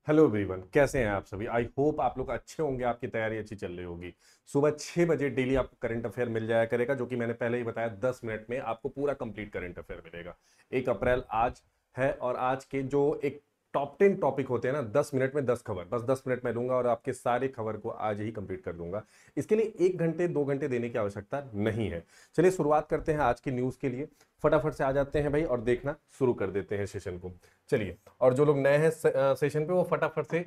Hello everyone, कैसे हैं आप सभी। आई होप आप लोग अच्छे होंगे, आपकी तैयारी अच्छी चल रही होगी। सुबह 6 बजे डेली आपको करंट अफेयर मिल जाया करेगा, जो कि मैंने पहले ही बताया 10 मिनट में आपको पूरा कंप्लीट करंट अफेयर मिलेगा। 1 अप्रैल आज है और आज के जो एक टॉप 10 टॉपिक होते हैं ना, 10 मिनट में 10 खबर, बस 10 मिनट में दूंगा और आपके सारे खबर को आज ही कंप्लीट कर दूंगा। इसके लिए 1 घंटे 2 घंटे देने की आवश्यकता नहीं है। चलिए शुरुआत करते हैं आज की न्यूज के लिए। फटाफट से आ जाते हैं भाई और देखना शुरू कर देते हैं सेशन को। चलिए, और जो लोग नए हैं सेशन पे वो फटाफट से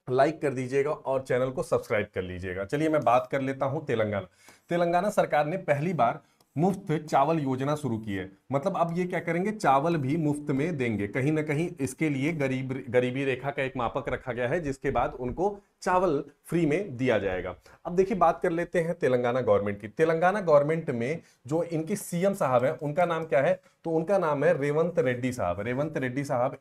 लाइक कर दीजिएगा और चैनल को सब्सक्राइब कर लीजिएगा। चलिए मैं बात कर लेता हूं तेलंगाना। तेलंगाना सरकार ने पहली बार मुफ्त चावल योजना शुरू की है। मतलब अब ये क्या करेंगे, चावल भी मुफ्त में देंगे। कहीं ना कहीं इसके लिए गरीबी रेखा का एक मापक रखा गया है, जिसके बाद उनको चावल फ्री में दिया जाएगा। अब देखिए, बात कर लेते हैं तेलंगाना गवर्नमेंट की। तेलंगाना गवर्नमेंट में जो इनके सीएम साहब हैं, उनका नाम क्या है? तो उनका नाम है रेवंत रेड्डी साहब। रेवंत रेड्डी साहब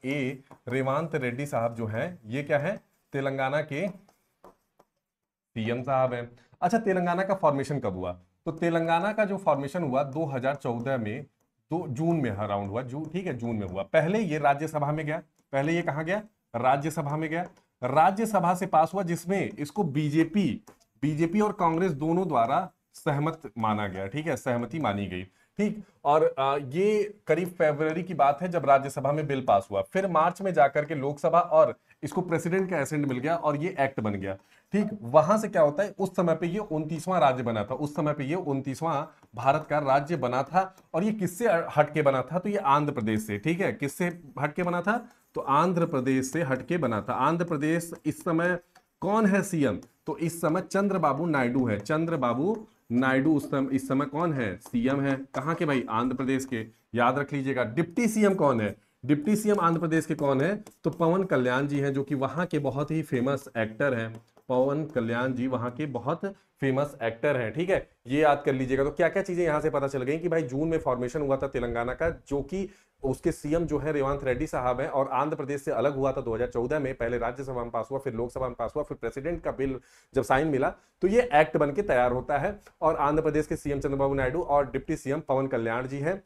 रेवंत रेड्डी साहब जो है, ये क्या है? तेलंगाना के सीएम साहब हैं। अच्छा, तेलंगाना का फॉर्मेशन कब हुआ? तो तेलंगाना का जो फॉर्मेशन हुआ 2014 में, तो जून में अराउंड हुआ। जून, ठीक है, जून में हुआ। पहले ये राज्यसभा में गया। पहले ये कहां गया? राज्यसभा में गया। राज्यसभा से पास हुआ, जिसमें इसको बीजेपी बीजेपी और कांग्रेस दोनों द्वारा सहमत माना गया। ठीक है, सहमति मानी गई। ठीक। और ये करीब फरवरी की बात है जब राज्यसभा में बिल पास हुआ। फिर मार्च में जाकर के लोकसभा, और इसको प्रेसिडेंट का एसेंट मिल गया और ये एक्ट बन गया। ठीक। वहां से क्या होता है, उस समय पे ये 29वां राज्य बना था। उस समय पे ये 29वां भारत का राज्य बना था। और ये किससे हटके बना था? तो ये आंध्र प्रदेश से। ठीक है, किससे हटके बना था? तो आंध्र प्रदेश से हटके बना था। आंध्र प्रदेश इस समय कौन है सीएम? तो इस समय चंद्रबाबू नायडू है। चंद्रबाबू नायडू इस समय कौन है? सीएम है। कहां के भाई? आंध्र प्रदेश के। याद रख लीजिएगा। डिप्टी सीएम कौन है? डिप्टी सीएम आंध्र प्रदेश के कौन है? तो पवन कल्याण जी हैं, जो कि वहां के बहुत ही फेमस एक्टर हैं। पवन कल्याण जी वहां के बहुत फेमस एक्टर हैं। ठीक है, ये याद कर लीजिएगा। तो क्या क्या चीजें यहां से पता चल गई कि भाई जून में फॉर्मेशन हुआ था तेलंगाना का, जो कि उसके सीएम जो है रेवंत रेड्डी साहब हैं, और आंध्र प्रदेश से अलग हुआ था 2014 में। पहले राज्यसभा में पास हुआ, फिर लोकसभा में पास हुआ, फिर प्रेसिडेंट का बिल जब साइन मिला तो ये एक्ट बन के तैयार होता है। और आंध्र प्रदेश के सीएम चंद्रबाबू नायडू और डिप्टी सीएम पवन कल्याण जी हैं।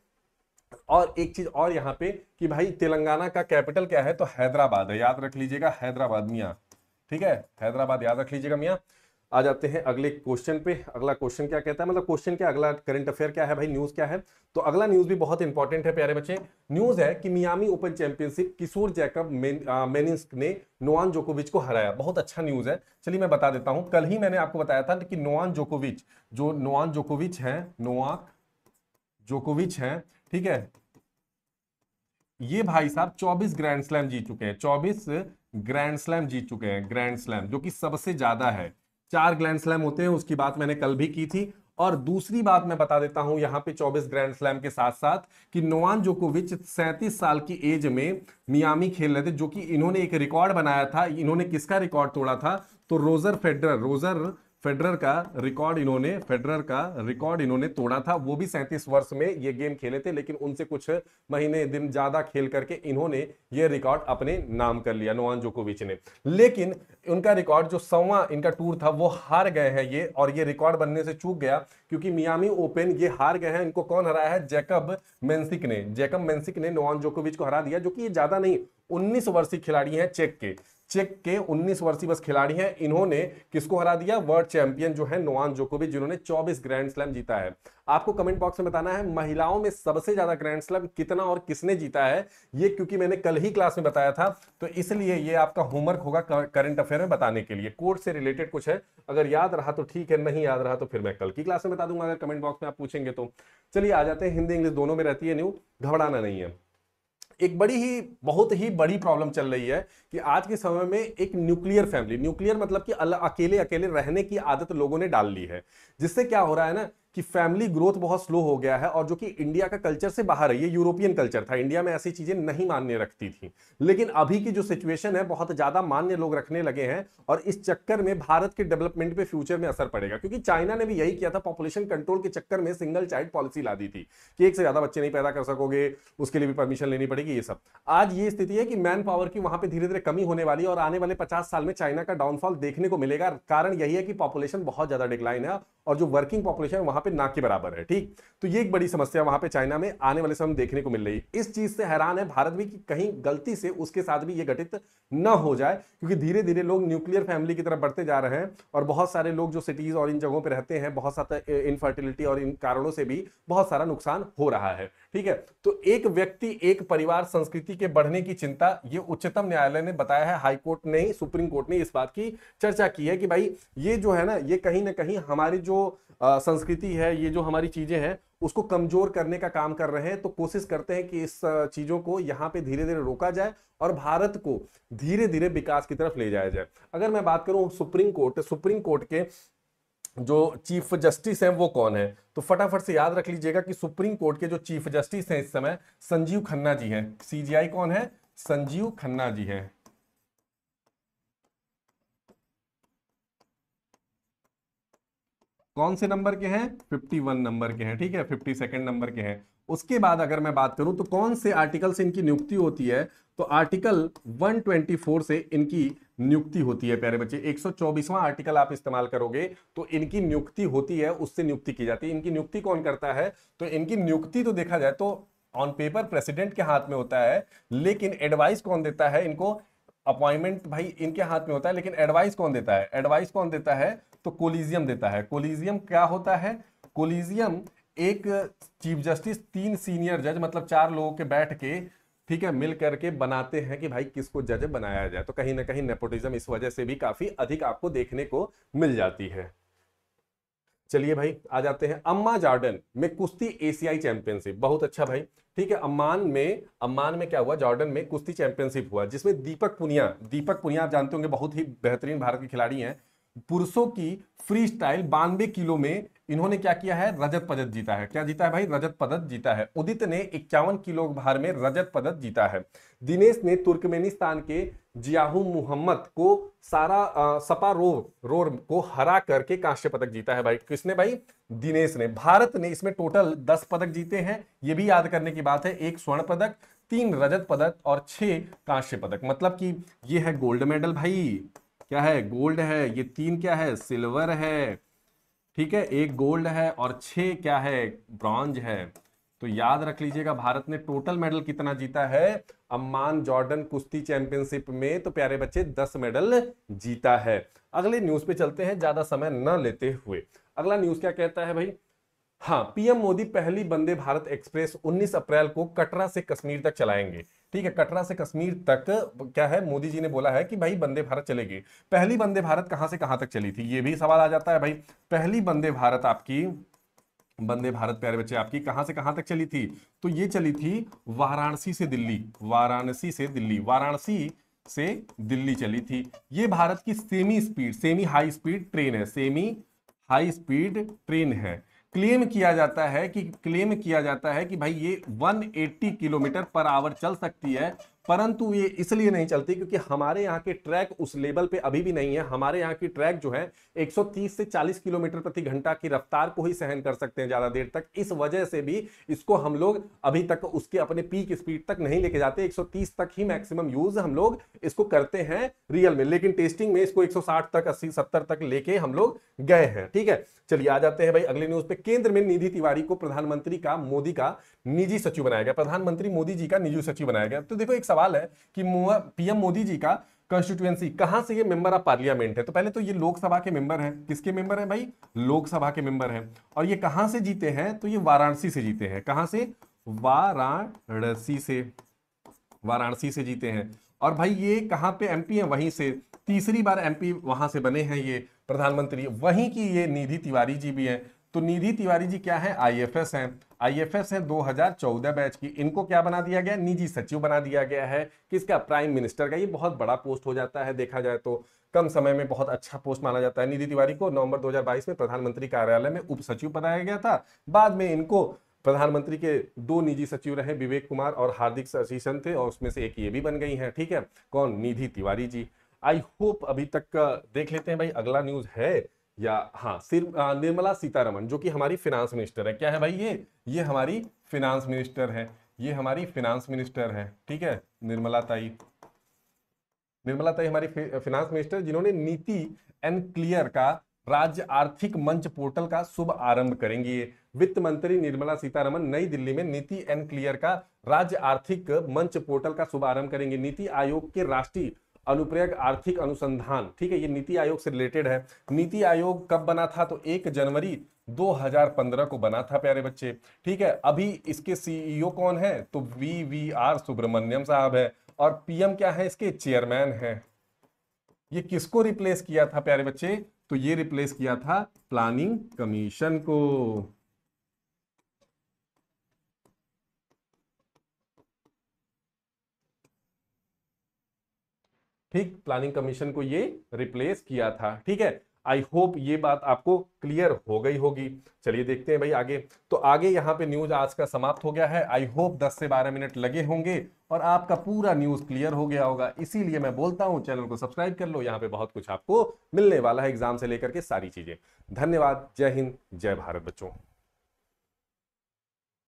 और एक चीज और यहाँ पे कि भाई तेलंगाना का कैपिटल क्या है? तो हैदराबाद है। याद रख लीजिएगा, हैदराबाद मियाँ। ठीक है, हैदराबाद याद रख लीजिएगा मियाँ। आ जाते हैं अगले क्वेश्चन पे। अगला क्वेश्चन क्या कहता है, मतलब क्वेश्चन क्या, अगला करंट अफेयर क्या है भाई, न्यूज क्या है? तो अगला न्यूज भी बहुत इंपॉर्टेंट है प्यारे बच्चे। न्यूज है कि मियामी ओपन चैंपियनशिप किशोर जैकब मेनिन्स्क ने नोवाक जोकोविच को हराया। बहुत अच्छा न्यूज है। चलिए मैं बता देता हूं। कल ही मैंने आपको बताया था कि नोवाक जोकोविच हैं। ठीक है, ये भाई साहब 24 ग्रैंड स्लैम जीत चुके हैं। 24 ग्रैंड स्लैम जीत चुके हैं। ग्रैंड स्लैम जो कि सबसे ज्यादा है। 4 ग्रैंड स्लैम होते हैं, उसकी बात मैंने कल भी की थी। और दूसरी बात मैं बता देता हूं यहां पे 24 ग्रैंड स्लैम के साथ साथ कि नोवाक जोकोविच 37 साल की एज में मियामी खेल रहे थे, जो कि इन्होंने एक रिकॉर्ड बनाया था। इन्होंने किसका रिकॉर्ड तोड़ा था? तो रोजर फेडरर का रिकॉर्ड इन्होंने तोड़ा था। वो भी 37 वर्ष में ये गेम खेले थे, लेकिन उनसे कुछ महीने दिन ज्यादा खेल करके इन्होंने ये रिकॉर्ड अपने नाम कर लिया, नोवाक जोकोविच ने। लेकिन उनका रिकॉर्ड जो 100वां इनका टूर था वो हार गए हैं ये, और ये रिकॉर्ड बनने से चूक गया क्योंकि मियामी ओपन ये हार गए हैं। इनको कौन हराया है? जैकब मेंसिक ने नोवाक जोकोविच को हरा दिया, जो कि ये ज्यादा नहीं, 19 वर्षीय खिलाड़ी हैं चेक के 19 वर्षीय बस खिलाड़ी हैं। इन्होंने किसको हरा दिया? वर्ल्ड चैंपियन जो है नोवाक जोकोविच, जिन्होंने 24 ग्रैंड स्लैम जीता है। आपको कमेंट बॉक्स में बताना है महिलाओं में सबसे ज्यादा ग्रैंड स्लैम कितना और किसने जीता है ये, क्योंकि मैंने कल ही क्लास में बताया था। तो इसलिए ये आपका होमवर्क होगा करंट अफेयर में बताने के लिए। कोर्ट से रिलेटेड कुछ है, अगर याद रहा तो ठीक है, नहीं याद रहा तो फिर मैं कल की क्लास में बता दूंगा, अगर कमेंट बॉक्स में आप पूछेंगे तो। चलिए आ जाते हैं, हिंदी इंग्लिश दोनों में रहती है न्यूज, घबराना नहीं है। एक बहुत ही बड़ी प्रॉब्लम चल रही है कि आज के समय में एक न्यूक्लियर मतलब कि अकेले अकेले रहने की आदत लोगों ने डाल ली है, जिससे क्या हो रहा है ना कि फैमिली ग्रोथ बहुत स्लो हो गया है, और जो कि इंडिया का कल्चर से बाहर है। ये यूरोपियन कल्चर था, इंडिया में ऐसी चीजें नहीं मान्य रखती थी, लेकिन अभी की जो सिचुएशन है बहुत ज्यादा मान्य लोग रखने लगे हैं। और इस चक्कर में भारत के डेवलपमेंट पे फ्यूचर में असर पड़ेगा, क्योंकि चाइना ने भी यही किया था। पॉपुलेशन कंट्रोल के चक्कर में सिंगल चाइल्ड पॉलिसी ला दी थी कि एक से ज्यादा बच्चे नहीं पैदा कर सकोगे, उसके लिए भी परमिशन लेनी पड़ेगी, ये सब। आज ये स्थिति है कि मैन पावर की वहां पे धीरे धीरे कमी होने वाली है, और आने वाले 50 साल में चाइना का डाउनफॉल देखने को मिलेगा। कारण यही है कि पॉपुलेशन बहुत ज्यादा डिक्लाइन है और जो वर्किंग पॉपुलेशन वहां पे ना के बराबर है। ठीक, तो ये एक बड़ी समस्या वहां पे चाइना में आने वाले समय देखने को मिल रही है। इस चीज से हैरान है भारत भी कि कहीं गलती से उसके साथ भी ये घटित न हो जाए, क्योंकि धीरे धीरे लोग न्यूक्लियर फैमिली की तरफ बढ़ते जा रहे हैं और बहुत सारे लोग जो सिटीज और इन जगहों पे रहते हैं, बहुत सारा इनफर्टिलिटी और इन कारणों से भी बहुत सारा नुकसान हो रहा है। ठीक है, तो एक व्यक्ति एक परिवार संस्कृति के बढ़ने की चिंता, ये उच्चतम न्यायालय ने बताया है, हाई कोर्ट ने, सुप्रीम कोर्ट ने इस बात की चर्चा की है कि भाई ये जो है ना, ये कहीं ना कहीं हमारी जो संस्कृति है, ये जो हमारी चीजें हैं उसको कमजोर करने का काम कर रहे हैं। तो कोशिश करते हैं कि इस चीजों को यहां पे धीरे धीरे रोका जाए और भारत को धीरे धीरे विकास की तरफ ले जाया जाए। अगर मैं बात करूं सुप्रीम कोर्ट के जो चीफ जस्टिस हैं वो कौन है, तो फटाफट से याद रख लीजिएगा कि सुप्रीम कोर्ट के जो चीफ जस्टिस हैं इस समय संजीव खन्ना जी हैं। सीजीआई कौन है? संजीव खन्ना जी हैं। कौन से नंबर के हैं? 51 नंबर के हैं। ठीक है, 52nd नंबर के हैं। उसके बाद अगर मैं बात करूं तो कौन से आर्टिकल से इनकी नियुक्ति होती है, तो आर्टिकल 124 से इनकी नियुक्ति होती है प्यारे बच्चे। 124वां आर्टिकल आप इस्तेमाल करोगे तो इनकी नियुक्ति होती है, उससे नियुक्ति की जाती है। इनकी नियुक्ति कौन करता है? तो इनकी नियुक्ति तो देखा जाए तो ऑन पेपर प्रेसिडेंट के हाथ में होता है, लेकिन एडवाइस कौन देता है इनको? अपॉइंटमेंट भाई इनके हाथ में होता है, लेकिन एडवाइस कौन देता है? एडवाइस कौन देता है? तो कोलिजियम देता है। कोलिजियम क्या होता है? कोलिजियम एक चीफ जस्टिस, 3 सीनियर जज, मतलब 4 लोगों के बैठ के, ठीक है, मिल करके बनाते हैं कि भाई किसको जज बनाया जाए। तो कहीं ना कहीं नेपोटिज्म इस वजह से भी काफी अधिक आपको देखने को मिल जाती है। चलिए भाई आ जाते हैं अम्मा जॉर्डन में कुश्ती एशियाई चैंपियनशिप। बहुत अच्छा भाई, ठीक है। अम्मान में क्या हुआ? जॉर्डन में कुश्ती चैंपियनशिप हुआ, जिसमें दीपक पुनिया आप जानते होंगे, बहुत ही बेहतरीन भारत के खिलाड़ी हैं। पुरुषों की फ्री स्टाइल 92 किलो में इन्होंने क्या किया है? रजत पदक जीता है। क्या जीता है भाई? रजत पदक जीता है। उदित ने 51 किलो भार में रजत पदक जीता है। दिनेश ने तुर्कमेनिस्तान के जियाहू मोहम्मद को सपा रोर को हरा करके कांस्य पदक जीता है। भाई किसने? भाई दिनेश ने। भारत ने इसमें टोटल 10 पदक जीते हैं, ये भी याद करने की बात है। 1 स्वर्ण पदक, 3 रजत पदक और 6 कांस्य पदक, मतलब कि ये है गोल्ड मेडल भाई। क्या है? गोल्ड है। ये 3 क्या है? सिल्वर है। ठीक है, 1 गोल्ड है और 6 क्या है? ब्रॉन्ज है। तो याद रख लीजिएगा भारत ने टोटल मेडल कितना जीता है अम्मान जॉर्डन कुश्ती चैंपियनशिप में? तो प्यारे बच्चे 10 मेडल जीता है। अगले न्यूज पे चलते हैं ज्यादा समय न लेते हुए। अगला न्यूज क्या कहता है भाई? हाँ, पीएम मोदी पहली वंदे भारत एक्सप्रेस 19 अप्रैल को कटरा से कश्मीर तक चलाएंगे। ठीक है, कटरा से कश्मीर तक क्या है, मोदी जी ने बोला है कि भाई वंदे भारत चलेगी। पहली वंदे भारत कहां से कहां तक चली थी, ये भी सवाल आ जाता है भाई। पहली वंदे भारत प्यारे बच्चे आपकी कहां से कहां तक चली थी? तो ये चली थी वाराणसी से दिल्ली। वाराणसी से दिल्ली चली थी। ये भारत की सेमी हाई स्पीड ट्रेन है। क्लेम किया जाता है कि भाई ये 180 किलोमीटर पर आवर चल सकती है, परंतु ये इसलिए नहीं चलती क्योंकि हमारे यहाँ के ट्रैक उस लेवल पे अभी भी नहीं है। हमारे यहाँ की ट्रैक जो है 130 से 40 किलोमीटर प्रति घंटा की रफ्तार को ही सहन कर सकते हैं ज्यादा देर तक। इस वजह से भी इसको हम लोग अभी तक उसके अपने पीक स्पीड तक नहीं लेके जाते। 130 तक ही मैक्सिमम यूज हम लोग इसको करते हैं रियल में, लेकिन टेस्टिंग में इसको 160 तक 80 70 तक लेके हम लोग गए हैं। ठीक है, चलिए आ जाते हैं भाई अगले न्यूज पे। केंद्र में निधि तिवारी को प्रधानमंत्री मोदी का निजी सचिव बनाया गया। प्रधानमंत्री मोदी जी का निजी सचिव बनाया गया। तो देखो एक सवाल है कि पीएम मोदी जी का कॉन्स्टिट्यूएंसी कहां से ये मेंबर ऑफ पार्लियामेंट है? तो पहले तो ये लोकसभा के मेंबर हैं। किसके मेंबर हैं भाई? लोकसभा के मेंबर हैं। और ये कहां से जीते हैं? तो ये वाराणसी से जीते हैं। कहां से? वाराणसी से जीते हैं। और भाई ये कहां पे एमपी है? वहीं से तीसरी बार एमपी वहां से बने हैं ये प्रधानमंत्री। वहीं की ये निधि तिवारी जी भी हैं। तो निधि तिवारी जी क्या है? आईएफएस है 2014 बैच की। इनको क्या बना दिया गया? निजी सचिव बना दिया गया है। किसका? प्राइम मिनिस्टर का। ये बहुत बड़ा पोस्ट हो जाता है, देखा जाए तो कम समय में बहुत अच्छा पोस्ट माना जाता है। निधि तिवारी को नवंबर 2022 में प्रधानमंत्री कार्यालय में उप सचिव बनाया गया था। बाद में इनको प्रधानमंत्री के 2 निजी सचिव रहे, विवेक कुमार और हार्दिक सचिशन थे, और उसमें से एक ये भी बन गई हैं। ठीक है, कौन? निधि तिवारी जी। आई होप अभी तक देख लेते हैं भाई अगला न्यूज है या हाँ, सिर्फ निर्मला सीतारमण जो कि हमारी फाइनेंस मिनिस्टर है। क्या है भाई? ये हमारी फाइनेंस मिनिस्टर है। ठीक है, निर्मला ताई हमारी फाइनेंस मिनिस्टर, जिन्होंने नीति एंड क्लियर का राज्य आर्थिक मंच पोर्टल का शुभ आरंभ करेंगी। ये वित्त मंत्री निर्मला सीतारमण नई दिल्ली में नीति एंड क्लियर का राज्य आर्थिक मंच पोर्टल का शुभ आरंभ करेंगे। नीति आयोग के राष्ट्रीय अनुप्रयोग आर्थिक अनुसंधान, ठीक है, ये नीति आयोग से रिलेटेड है। नीति आयोग कब बना था? तो 1 जनवरी 2015 को बना था प्यारे बच्चे, ठीक है। अभी इसके सीईओ कौन है? तो VVR सुब्रमण्यम साहब है, और पीएम क्या है? इसके चेयरमैन है। ये किसको रिप्लेस किया था प्यारे बच्चे? तो ये रिप्लेस किया था प्लानिंग कमीशन को। ठीक, प्लानिंग कमीशन को ये रिप्लेस किया था, ठीक है। आई होप ये बात आपको क्लियर हो गई होगी। चलिए देखते हैं भाई आगे। तो आगे यहाँ पे न्यूज आज का समाप्त हो गया है। आई होप 10 से 12 मिनट लगे होंगे और आपका पूरा न्यूज क्लियर हो गया होगा। इसीलिए मैं बोलता हूँ चैनल को सब्सक्राइब कर लो, यहाँ पे बहुत कुछ आपको मिलने वाला है एग्जाम से लेकर के सारी चीजें। धन्यवाद। जय हिंद, जय भारत बच्चों।